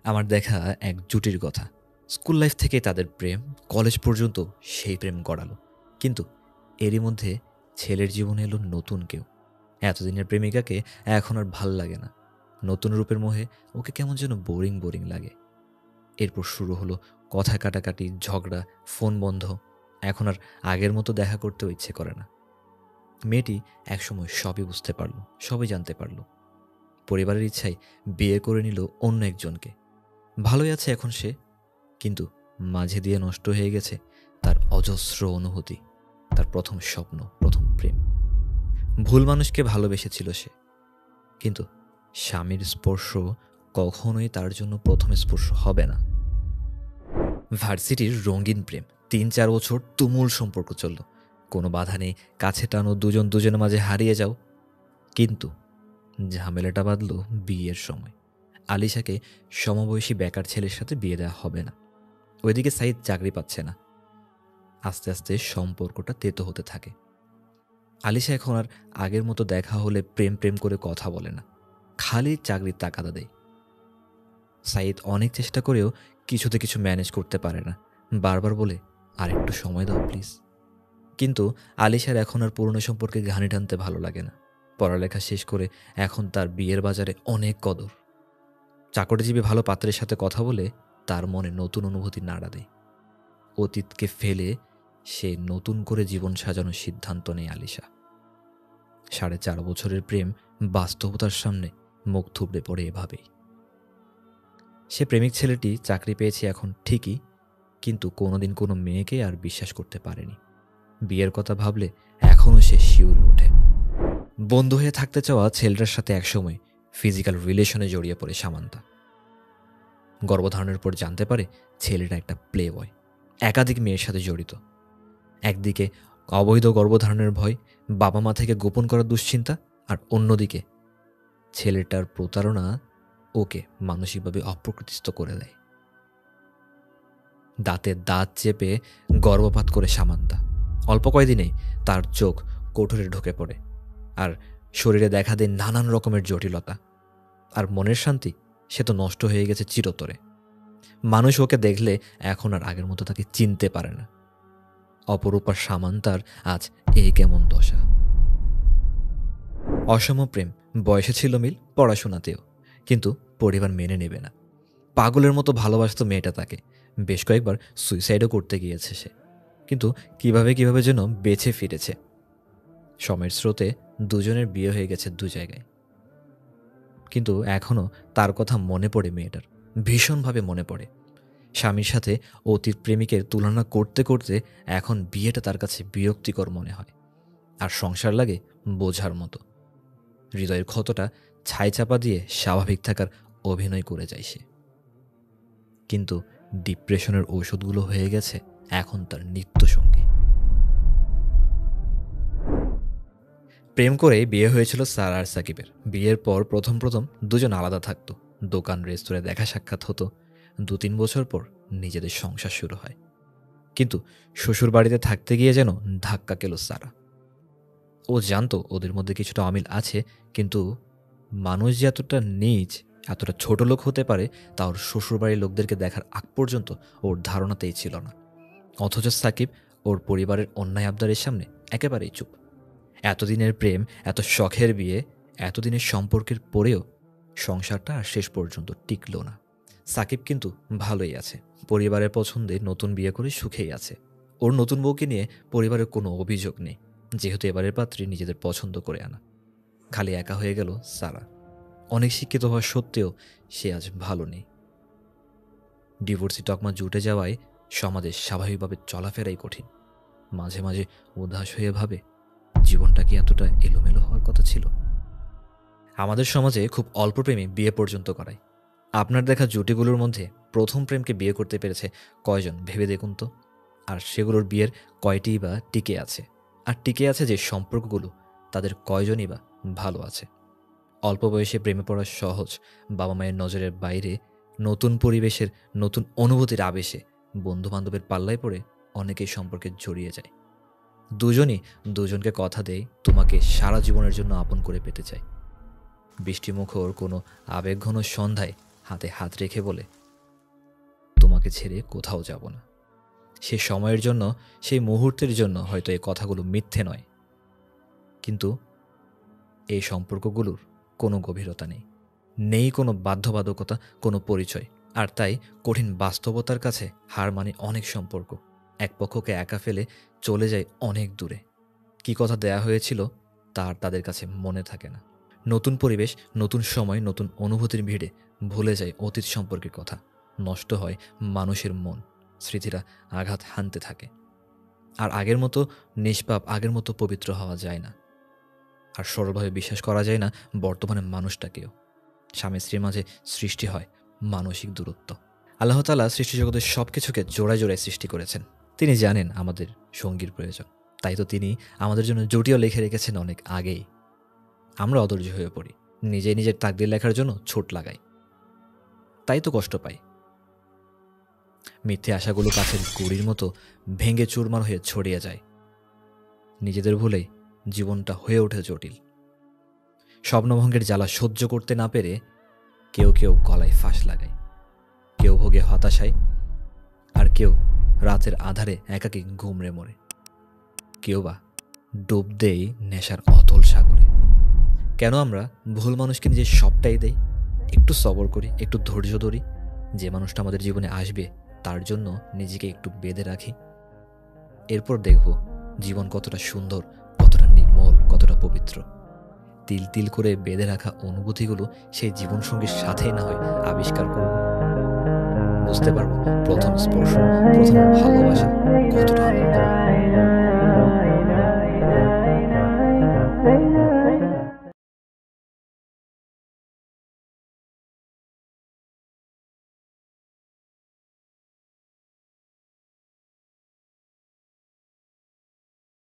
আমার দেখা এক জুটির কথা। স্কুল লাইফ থেকেই তাদের প্রেম, কলেজ পর্যন্ত সেই প্রেম গড়ালো। কিন্তু এরই মধ্যে ছেলের জীবনে এলো নতুন কেউ। এতদিনের প্রেমিকাকে এখন আর ভাল লাগে না। নতুন রূপের মোহে ওকে কেমন যেন বোরিং বোরিং লাগে। এরপর শুরু হলো কথা কাটাকাটি, ঝগড়া, ফোন বন্ধ। এখন আর আগের মতো দেখা করতেও ইচ্ছে করে না। মেয়েটি একসময় সবই বুঝতে পারল, সবই জানতে পারল। পরিবারের ইচ্ছায় বিয়ে করে নিল অন্য একজনকে। ভালোই আছে এখন সে, কিন্তু মাঝে দিয়ে নষ্ট হয়ে গেছে তার অজস্র অনুভূতি, তার প্রথম স্বপ্ন, প্রথম প্রেম। ভুল মানুষকে ভালোবেসেছিল সে, কিন্তু স্বামীর স্পর্শ কখনোই তার জন্য প্রথম স্পর্শ হবে না। ভার্সিটির রঙিন প্রেম, ৩-৪ বছর তুমুল সম্পর্ক চলল। কোনো বাধা নেই, কাছে টানো, দুজন দুজনের মাঝে হারিয়ে যাও। কিন্তু ঝামেলাটা বাঁধল বিয়ের সময়। আলিশাকে সমবয়সী বেকার ছেলের সাথে বিয়ে দেওয়া হবে না। ওইদিকে সাইদ চাকরি পাচ্ছে না। আস্তে আস্তে সম্পর্কটা তেতো হতে থাকে। আলিশা এখন আর আগের মতো দেখা হলে প্রেম প্রেম করে কথা বলে না, খালি চাকরির তাগাদা দেয়। সাইদ অনেক চেষ্টা করেও কিছুতে কিছু ম্যানেজ করতে পারে না, বারবার বলে আর একটু সময় দাও প্লিজ। কিন্তু আলিশার এখন আর পুরনো সম্পর্কে ঘানি টানতে ভালো লাগে না। পড়ালেখা শেষ করে এখন তার বিয়ের বাজারে অনেক কদর। চাকরিজীবী ভালো পাত্রের সাথে কথা বলে তার মনে নতুন অনুভূতি নাড়া দেয়। অতীতকে ফেলে সে নতুন করে জীবন সাজানোর সিদ্ধান্ত নেয় আলিশা। ৪.৫ বছরের প্রেম বাস্তবতার সামনে মুখ থুবড়ে পড়ে এভাবেই। সে প্রেমিক ছেলেটি চাকরি পেয়েছে এখন ঠিকই, কিন্তু কোনোদিন কোনো মেয়েকে আর বিশ্বাস করতে পারেনি। বিয়ের কথা ভাবলে এখনও সে শিউরে ওঠে। বন্ধু হয়ে থাকতে চাওয়া ছেলেটার সাথে একসময় ফিজিক্যাল রিলেশনে জড়িয়ে পড়ে সামান্তা। গর্ভধারণের পর জানতে পারে ছেলেটা একটা প্লে বয়, একাধিক মেয়ের সাথে জড়িত। একদিকে অবৈধ গর্ভধারণের ভয়, বাবা মা থেকে গোপন করার দুশ্চিন্তা, আর অন্যদিকে ছেলেটার প্রতারণা ওকে মানসিকভাবে অপ্রকৃতিস্থ করে দেয়। দাঁতে দাঁত চেপে গর্ভপাত করে সামান্তা। অল্প কয়েকদিনেই তার চোখ কোঠরে ঢুকে পড়ে, আর শরীরে দেখা দেয় নানান রকমের জটিলতা। আর মনের শান্তি সে তো নষ্ট হয়ে গেছে চিরতরে। মানুষ ওকে দেখলে এখন আর আগের মতো তাকে চিনতে পারে না। অপরূপা সামান্তার আজ এই কেমন দশা। অসম প্রেম, বয়সে ছিল মিল, পড়াশোনাতেও, কিন্তু পরিবার মেনে নেবে না। পাগলের মতো ভালোবাসত মেয়েটা তাকে। বেশ কয়েকবার সুইসাইডও করতে গিয়েছে সে, কিন্তু কিভাবে কিভাবে যেন বেঁচে ফিরেছে। সময়ের স্রোতে দুজনের বিয়ে হয়ে গেছে দু জায়গায়, কিন্তু এখনও তার কথা মনে পড়ে মেয়েটার, ভীষণভাবে মনে পড়ে। স্বামীর সাথে অতীত প্রেমিকের তুলনা করতে করতে এখন বিয়েটা তার কাছে বিরক্তিকর মনে হয়, আর সংসার লাগে বোঝার মতো। হৃদয়ের ক্ষতটা ছাই চাপা দিয়ে স্বাভাবিক থাকার অভিনয় করে যায় সে। কিন্তু ডিপ্রেশনের ঔষধগুলো হয়ে গেছে এখন তার নিত্যসঙ্গী। প্রেম করে বিয়ে হয়েছিল সারা আর সাকিবের। বিয়ের পর প্রথম প্রথম দুজন আলাদা থাকতো, দোকান রেস্তোরাঁয় দেখা সাক্ষাৎ হতো। ২-৩ বছর পর নিজেদের সংসার শুরু হয়। কিন্তু শ্বশুর বাড়িতে থাকতে গিয়ে যেন ধাক্কা খেল সারা। ও জানতো ওদের মধ্যে কিছুটা অমিল আছে, কিন্তু মানুষ যে এতটা নীচ, এতটা ছোট লোক হতে পারে তা ওর শ্বশুরবাড়ির লোকদেরকে দেখার আগ পর্যন্ত ওর ধারণাতেই ছিল না। অথচ সাকিব ওর পরিবারের অন্যায় আবদারের সামনে একেবারেই চুপ। এতদিনের প্রেম, এত শখের বিয়ে, এতদিনের সম্পর্কের পরেও সংসারটা আর শেষ পর্যন্ত টিকল না। সাকিব কিন্তু ভালোই আছে, পরিবারের পছন্দে নতুন বিয়ে করে সুখেই আছে। ওর নতুন বউকে নিয়ে পরিবারের কোনো অভিযোগ নেই, যেহেতু এবারের পাত্রী নিজেদের পছন্দ করে আনা। খালি একা হয়ে গেল সারা। অনেক শিক্ষিত হওয়া সত্ত্বেও সে আজ ভালো নেই। ডিভোর্সি তকমা জুটে যাওয়ায় সমাজে স্বাভাবিকভাবে চলাফেরাই কঠিন। মাঝে মাঝে উদাস হয়ে ভাবে, জীবনটা কি এতটা এলোমেলো হওয়ার কথা ছিল? আমাদের সমাজে খুব অল্প প্রেমে বিয়ে পর্যন্ত করায়। আপনার দেখা জুটিগুলোর মধ্যে প্রথম প্রেমকে বিয়ে করতে পেরেছে কয়জন ভেবে দেখুন তো। আর সেগুলোর বিয়ের কয়টিই বা টিকে আছে? আর টিকে আছে যে সম্পর্কগুলো, তাদের কয়জনই বা ভালো আছে? অল্প বয়সে প্রেমে পড়া সহজ, বাবা মায়ের নজরের বাইরে, নতুন পরিবেশের নতুন অনুভূতির আবেশে বন্ধুবান্ধবের পাল্লায় পড়ে অনেকেই সম্পর্কে জড়িয়ে যায়। দুজনই দুজনকে কথা দেয় তোমাকে সারা জীবনের জন্য আপন করে পেতে চায়। বৃষ্টিমুখর কোনো আবেগঘন সন্ধ্যায় হাতে হাত রেখে বলে, তোমাকে ছেড়ে কোথাও যাব না। সে সময়ের জন্য, সেই মুহূর্তের জন্য হয়তো এই কথাগুলো মিথ্যে নয়, কিন্তু এই সম্পর্কগুলোর কোনো গভীরতা নেই, নেই কোনো বাধ্যবাধকতা, কোনো পরিচয়। আর তাই কঠিন বাস্তবতার কাছে হার মানে অনেক সম্পর্ক এক পক্ষকে একা ফেলে চলে যায় অনেক দূরে। কী কথা দেয়া হয়েছিল তার তাদের কাছে মনে থাকে না। নতুন পরিবেশ, নতুন সময়, নতুন অনুভূতির ভিড়ে ভুলে যায় অতীত সম্পর্কের কথা। নষ্ট হয় মানুষের মন, স্মৃতিরা আঘাত হানতে থাকে। আর আগের মতো নিষ্পাপ, আগের মতো পবিত্র হওয়া যায় না। আর সরলভাবে বিশ্বাস করা যায় না বর্তমানে মানুষটাকেও। স্বামী স্ত্রীর মাঝে সৃষ্টি হয় মানসিক দূরত্ব। আল্লাহ তাআলা সৃষ্টিজগতের সব কিছুকে জোড়ায় জোড়ায় সৃষ্টি করেছেন। তিনি জানেন আমাদের সঙ্গীর প্রয়োজন, তাই তো তিনি আমাদের জন্য জুটিও লিখে রেখেছেন অনেক আগেই। আমরা অধৈর্য হয়ে পড়ি, নিজেই নিজের তাকদীর লেখার জন্য ছুট লাগাই, তাই তো কষ্ট পাই। মিথ্যে আশাগুলো কাছের গুড়ির মতো ভেঙে চুরমার হয়ে ছড়িয়ে যায়। নিজেদের ভুলেই জীবনটা হয়ে ওঠে জটিল। স্বপ্নভঙ্গের জ্বালা সহ্য করতে না পেরে কেউ কেউ গলায় ফাঁস লাগায়, কেউ ভোগে হতাশায়, আর কেউ রাতের আধারে একাকী ঘুমড়ে মরে, কেউ বা ডুব দেই নেশার অতল সাগরে। কেন আমরা ভুল মানুষকে নিজের সবটাই দেই? একটু সবর করি, একটু ধৈর্য ধরি, যে মানুষটা আমাদের জীবনে আসবে তার জন্য নিজেকে একটু বেঁধে রাখি। এরপর দেখব জীবন কতটা সুন্দর, কতটা নির্মল, কতটা পবিত্র। তিল তিল করে বেঁধে রাখা অনুভূতিগুলো সেই জীবনসঙ্গীর সাথেই না হয় আবিষ্কার করব। বুঝতে পারবো প্রথম স্পর্শ, প্রথম ভালোবাসা কতটা আনন্দ।